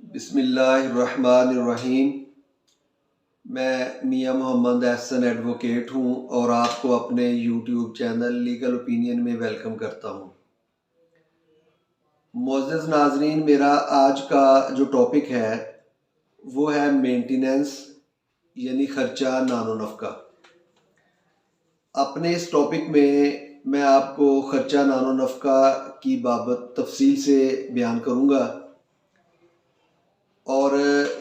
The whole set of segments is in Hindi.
बिस्मिल्लाहिर्रहमानिर्रहीम। मैं मियां मोहम्मद एहसन एडवोकेट हूँ और आपको अपने यूट्यूब चैनल लीगल ओपिनियन में वेलकम करता हूँ। मोअज़्ज़ज़ नाज़रीन, मेरा आज का जो टॉपिक है वो है मेंटेनेंस यानी ख़र्चा नानो नफ़का। अपने इस टॉपिक में मैं आपको ख़र्चा नानो नफ़का की बाबत तफसील से बयान करूँगा और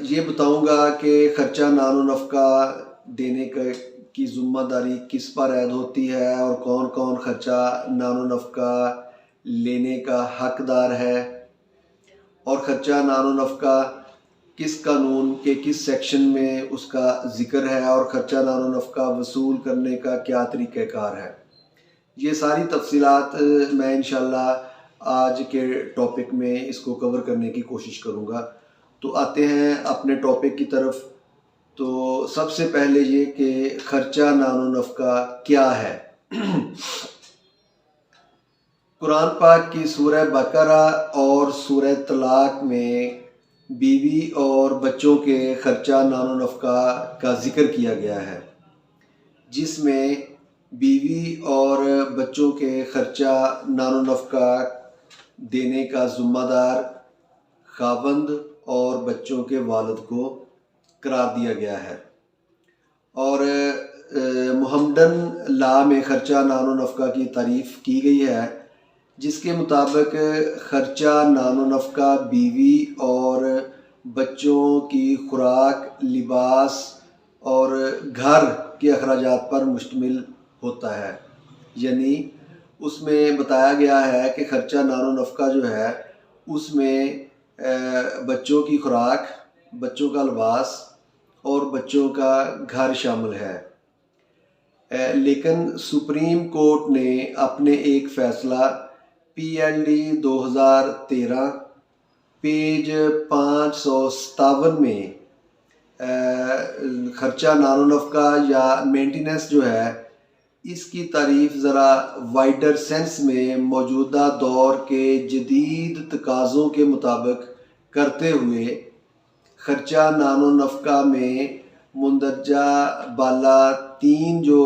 ये बताऊंगा कि ख़र्चा नानो नफ़का देने की ज़िम्मेदारी किस पर ऐड होती है और कौन कौन ख़र्चा नानो नफ़का लेने का हकदार है और ख़र्चा नानो नफ़का किस कानून के किस सेक्शन में उसका ज़िक्र है और ख़र्चा नानो नफ़का वसूल करने का क्या तरीक़ाकार है। ये सारी तफसीलात मैं इंशाल्लाह आज के टॉपिक में इसको कवर करने की कोशिश करूँगा। तो आते हैं अपने टॉपिक की तरफ। तो सबसे पहले ये कि ख़र्चा नानो नफ़का क्या है। कुरान पाक की सूरह बकरा और सूरह तलाक में बीवी और बच्चों के ख़र्चा नानो नफ़का का ज़िक्र किया गया है, जिसमें बीवी और बच्चों के ख़र्चा नानो नफ़का देने का ज़िम्मेदार ख़ावंद और बच्चों के वालिद को करार दिया गया है। और मुहम्मदन लॉ में ख़र्चा नानो नफ़का की तारीफ़ की गई है, जिसके मुताबिक ख़र्चा नानो नफ़का बीवी और बच्चों की खुराक, लिबास और घर के अखराजात पर मुश्तमिल होता है। यानी उसमें बताया गया है कि ख़र्चा नानो नफ़का जो है उसमें बच्चों की खुराक, बच्चों का लिबास और बच्चों का घर शामिल है। लेकिन सुप्रीम कोर्ट ने अपने एक फ़ैसला PLD 2013 पेज 557 में ख़र्चा नानो नफ़का या मेंटेनेंस जो है इसकी तारीफ़ ज़रा वाइडर सेंस में मौजूदा दौर के जदीद तकाज़ों के मुताबिक करते हुए ख़र्चा नानो नफ़का में मुंदरजा बाला 3 जो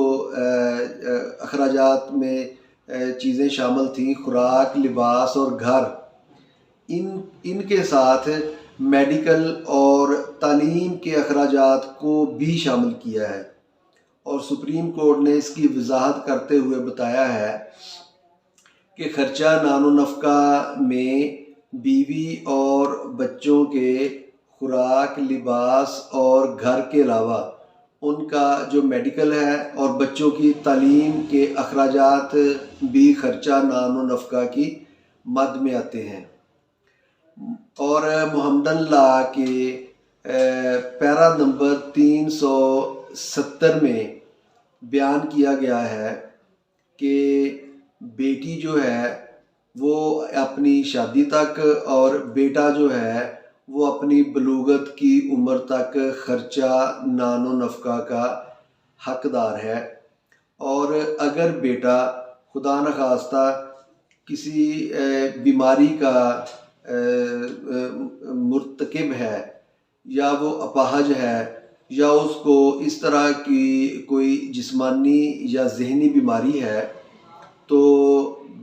अखराजात में चीज़ें शामिल थीं, खुराक, लिबास और घर, इनके साथ मेडिकल और तालीम के अखराजात को भी शामिल किया है। और सुप्रीम कोर्ट ने इसकी वजाहत करते हुए बताया है कि ख़र्चा नानो नफ़का में बीवी और बच्चों के खुराक, लिबास और घर के अलावा उनका जो मेडिकल है और बच्चों की तालीम के अखराजात भी ख़र्चा नानो नफ़का की मद में आते हैं। और मुहम्मदन लॉ के पैरा नंबर 370 में बयान किया गया है कि बेटी जो है वो अपनी शादी तक और बेटा जो है वो अपनी बलूगत की उम्र तक ख़र्चा नानो नफ़का का हकदार है। और अगर बेटा खुदा न खास्ता किसी बीमारी का मुर्तकिब है या वो अपाहज है या उसको इस तरह की कोई जिस्मानी या ज़हनी बीमारी है, तो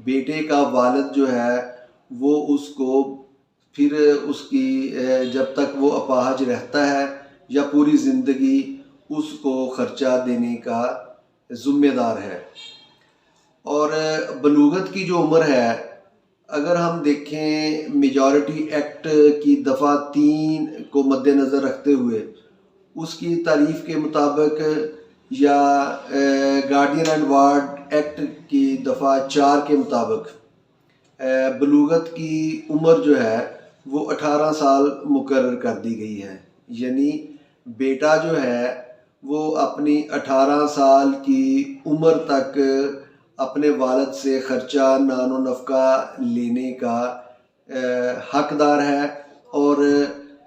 बेटे का वालिद जो है वो उसको फिर उसकी जब तक वो अपाहज रहता है या पूरी ज़िंदगी उसको ख़र्चा देने का ज़िम्मेदार है। और बलूगत की जो उम्र है, अगर हम देखें मेजॉरिटी एक्ट की दफ़ा 3 को मद्देनज़र रखते हुए उसकी तारीफ़ के मुताबिक या गार्डियन एंड वार्ड एक्ट की दफ़ा 4 के मुताबिक बलूगत की उम्र जो है वो 18 साल मुकर्रर कर दी गई है। यानी बेटा जो है वो अपनी 18 साल की उम्र तक अपने वालिद से ख़र्चा नानो नफ़का लेने का हकदार है। और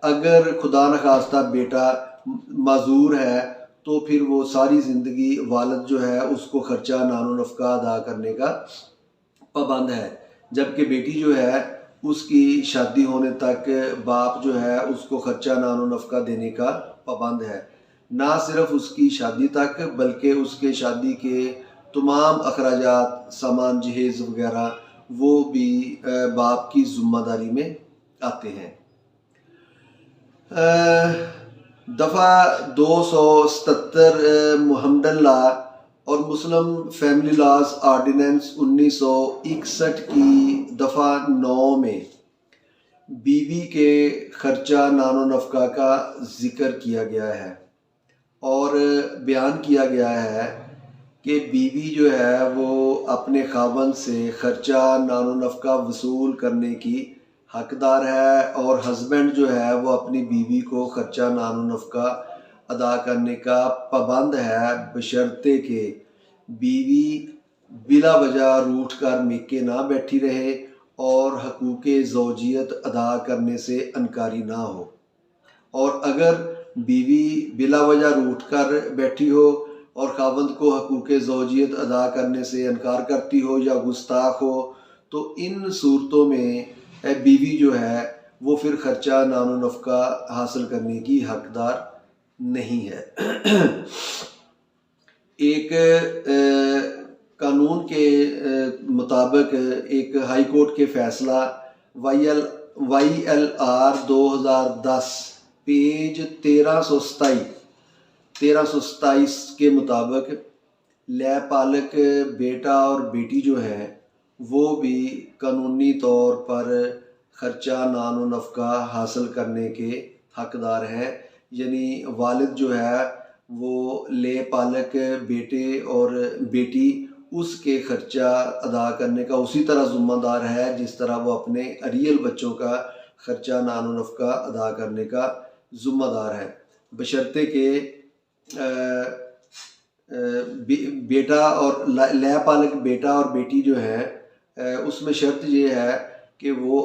अगर खुदा न खास्ता बेटा माजूर है तो फिर वो सारी ज़िंदगी वालिद जो है उसको ख़र्चा नानो नफ़का अदा करने का पाबंद है, जबकि बेटी जो है उसकी शादी होने तक बाप जो है उसको खर्चा नानो नफ़का देने का पाबंद है। ना सिर्फ उसकी शादी तक बल्कि उसके शादी के तमाम अखराजात, सामान जहेज़ वगैरह वो भी बाप की ज़िम्मेदारी में आते हैं। दफ़ा 277 मोहम्मडन लॉ और मुस्लिम फैमिली लॉज आर्डिनेंस 1961 की दफ़ा 9 में बीवी के खर्चा नानो नफ़का का ज़िक्र किया गया है और बयान किया गया है कि बीवी जो है वो अपने खावंद से खर्चा नानो नफ़का वसूल करने की हकदार है और हस्बैंड जो है वो अपनी बीवी को खर्चा नानो नफ़का अदा करने का पाबंद है, बशर्ते कि बीवी बिला वजह रूठ कर मेके ना बैठी रहे और हकूक़े ज़ौजियत अदा करने से इनकारी ना हो। और अगर बीवी बिला वजह रूठ कर बैठी हो और खावंद को हकूक़े ज़ौजियत अदा करने से इनकार करती हो या गुस्ताख हो, तो इन सूरतों में बीवी जो है वो फिर खर्चा नानो नफ़का हासिल करने की हकदार नहीं है। एक कानून के मुताबिक एक हाई कोर्ट के फ़ैसला YLR 2010 पेज 1327 के मुताबिक लैपालक बेटा और बेटी जो है वो भी कानूनी तौर पर खर्चा नानो नफ़का हासिल करने के हकदार हैं। यानी वालिद जो है वो लैपालक बेटे और बेटी उसके खर्चा अदा करने का उसी तरह ज़िम्मेदार है जिस तरह वो अपने रियल बच्चों का खर्चा नानो नफ़का अदा करने का ज़िम्मेदार है, बशर्ते कि बेटा और लैपालक बेटा और बेटी जो है उसमें शर्त ये है कि वो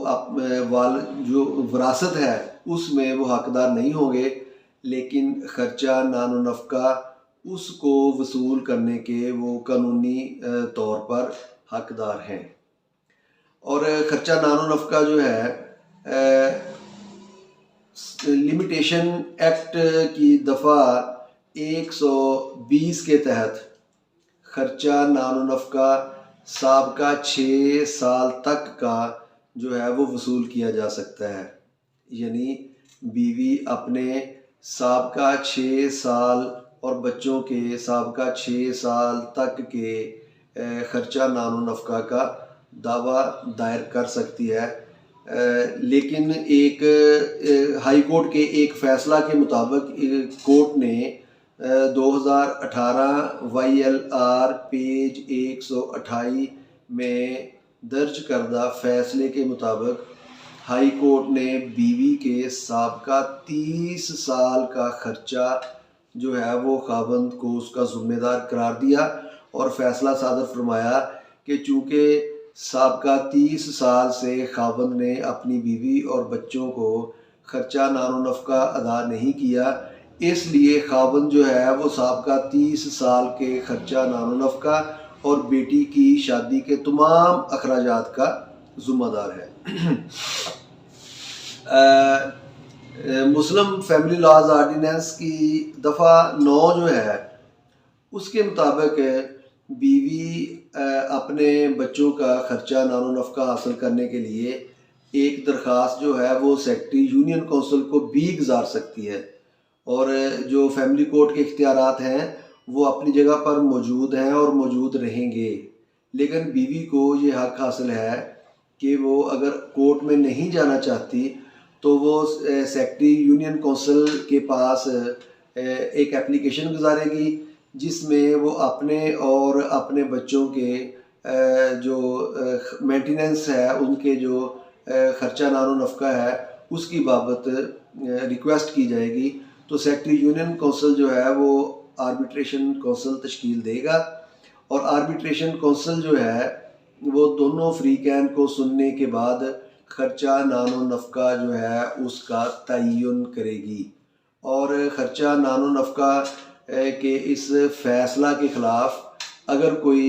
जो विरासत है उसमें वो हकदार नहीं होंगे, लेकिन खर्चा नानो नफ़का उसको वसूल करने के वो कानूनी तौर पर हकदार हैं। और खर्चा नानो नफ़का जो है लिमिटेशन एक्ट की दफ़ा 120 के तहत खर्चा नानो नफ़का साबका 6 साल तक का जो है वो वसूल किया जा सकता है। यानी बीवी अपने साबका 6 साल और बच्चों के साबका 6 साल तक के खर्चा नानो नफ़का का दावा दायर कर सकती है। लेकिन एक हाई कोर्ट के एक फ़ैसला के मुताबिक कोर्ट ने 2018 YLR पेज 128 में दर्ज करदा फ़ैसले के मुताबिक हाई कोर्ट ने बीवी के साबका 30 साल का खर्चा जो है वो खावंद को उसका ज़िम्मेदार करार दिया और फ़ैसला सादर फरमाया कि चूँकि साबका 30 साल से खावंद ने अपनी बीवी और बच्चों को खर्चा नानो नफ़का अदा नहीं किया, इसलिए खावंद जो है वो साबका 30 साल के खर्चा नानो नफ़का और बेटी की शादी के तमाम अखराजात का ज़िम्मेदार है। मुस्लिम फैमिली लॉज आर्डिनेंस की दफ़ा 9 जो है उसके मुताबिक बीवी अपने बच्चों का खर्चा नानो नफ़का हासिल करने के लिए एक दरख्वास्त जो है वो सेक्रेटरी यूनियन कौंसिल को भी गुजार सकती है और जो फैमिली कोर्ट के इख्तियारात हैं वो अपनी जगह पर मौजूद हैं और मौजूद रहेंगे, लेकिन बीवी को ये हक हासिल है कि वो अगर कोर्ट में नहीं जाना चाहती तो वो सेक्रेटरी यूनियन कौंसिल के पास एक एप्लीकेशन गुजारेगी जिसमें वो अपने और अपने बच्चों के जो मेंटेनेंस है उनके जो खर्चा नानो नफ़का है उसकी बाबत रिक्वेस्ट की जाएगी। तो सेक्रेटरी यूनियन कौंसिल जो है वो आर्बिट्रेशन कौंसिल तश्कील देगा और आर्बिट्रेशन कौंसिल जो है वो दोनों फ्रीकैन को सुनने के बाद खर्चा नानो नफ़का जो है उसका तयन करेगी और खर्चा नानो नफ़का के इस फ़ैसला के ख़िलाफ़ अगर कोई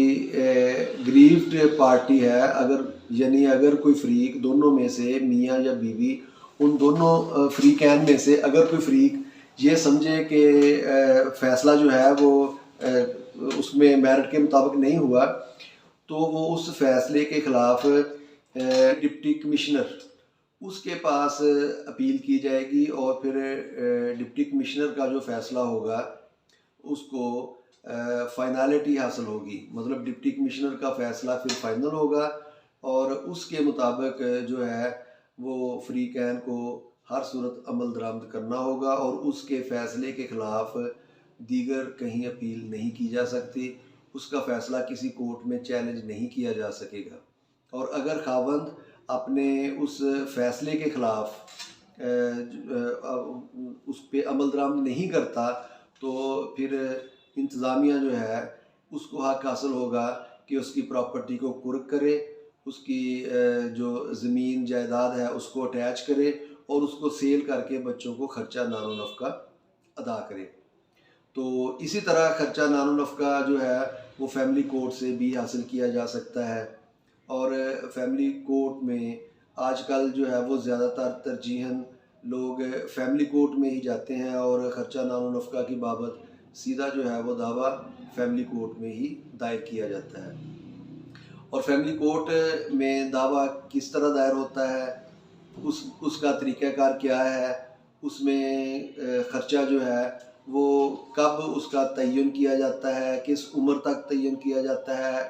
ग्रीव्ड पार्टी है, अगर यानी अगर कोई फ़रीक दोनों में से मियाँ या बीवी उन दोनों फ़रीक़ैन में से अगर कोई फ़रीक ये समझे कि फ़ैसला जो है वो उसमें मेरिट के मुताबिक नहीं हुआ, तो वो उस फ़ैसले के ख़िलाफ़ डिप्टी कमिश्नर उसके पास अपील की जाएगी और फिर डिप्टी कमिश्नर का जो फ़ैसला होगा उसको फ़ाइनलिटी हासिल होगी। मतलब डिप्टी कमिश्नर का फ़ैसला फिर फ़ाइनल होगा और उसके मुताबिक जो है वो फ़रीक़ैन को हर सूरत अमल दरामद करना होगा और उसके फ़ैसले के ख़िलाफ़ दीगर कहीं अपील नहीं की जा सकती। उसका फ़ैसला किसी कोर्ट में चैलेंज नहीं किया जा सकेगा। और अगर ख़ावंद अपने उस फ़ैसले के ख़िलाफ़ उस पे अमल दरामद नहीं करता, तो फिर इंतज़ामिया जो है उसको हक़ हासिल होगा कि उसकी प्रॉपर्टी को कुर्क करे, उसकी जो ज़मीन जायदाद है उसको अटैच करे और उसको सेल करके बच्चों को ख़र्चा नानो नफ़क़ा अदा करे। तो इसी तरह ख़र्चा नानो नफ़क़ा जो है वो फैमिली कोर्ट से भी हासिल किया जा सकता है। और फैमिली कोर्ट में आजकल जो है वो ज़्यादातर तरजीहन लोग फैमिली कोर्ट में ही जाते हैं और ख़र्चा नानो नफ़क़ा की बाबत सीधा जो है वो दावा फैमिली कोर्ट में ही दायर किया जाता है। और फैमिली कोर्ट में दावा किस तरह दायर होता है, उसका तरीक़ाकार क्या है, उसमें ख़र्चा जो है वो कब उसका तय्युन किया जाता है, किस उम्र तक तय्युन किया जाता है,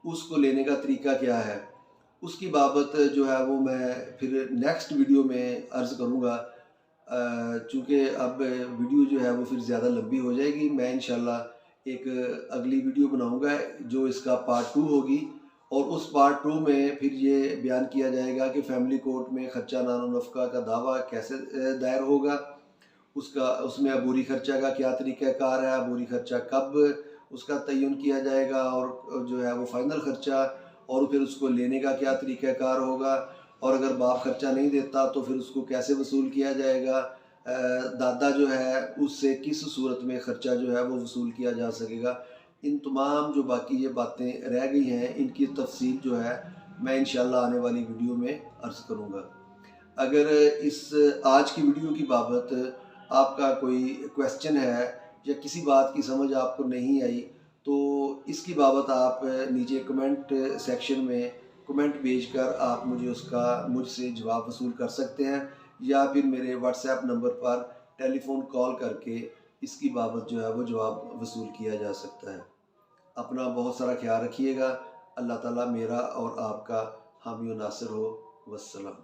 उसको लेने का तरीका क्या है, उसकी बाबत जो है वो मैं फिर नेक्स्ट वीडियो में अर्ज़ करूँगा। चूँकि अब वीडियो जो है वो फिर ज़्यादा लंबी हो जाएगी, मैं इंशाल्लाह एक अगली वीडियो बनाऊँगा जो इसका पार्ट 2 होगी और उस पार्ट 2 में फिर ये बयान किया जाएगा कि फैमिली कोर्ट में ख़र्चा नानो नफ़क़ा का दावा कैसे दायर होगा, उसमें अबूरी ख़र्चा का क्या तरीक़ाकार है, अबूरी ख़र्चा कब उसका तय्युन किया जाएगा और जो है वो फ़ाइनल ख़र्चा और फिर उसको लेने का क्या तरीक़ाकार होगा और अगर बाप ख़र्चा नहीं देता तो फिर उसको कैसे वसूल किया जाएगा, दादा जो है उससे किस सूरत में ख़र्चा जो है वो वसूल किया जा सकेगा। इन तमाम जो बाकी ये बातें रह गई हैं इनकी तफ़सील जो है मैं इंशाल्लाह आने वाली वीडियो में अर्ज़ करूँगा। अगर इस आज की वीडियो की बाबत आपका कोई क्वेश्चन है या किसी बात की समझ आपको नहीं आई, तो इसकी बाबत आप नीचे कमेंट सेक्शन में कमेंट भेजकर आप मुझसे जवाब वसूल कर सकते हैं या फिर मेरे व्हाट्सएप नंबर पर टेलीफ़ोन कॉल करके इसकी बाबत जो है वो जवाब वसूल किया जा सकता है। अपना बहुत सारा ख्याल रखिएगा। अल्लाह ताला मेरा और आपका हामी व नासिर हो। वस्सलाम।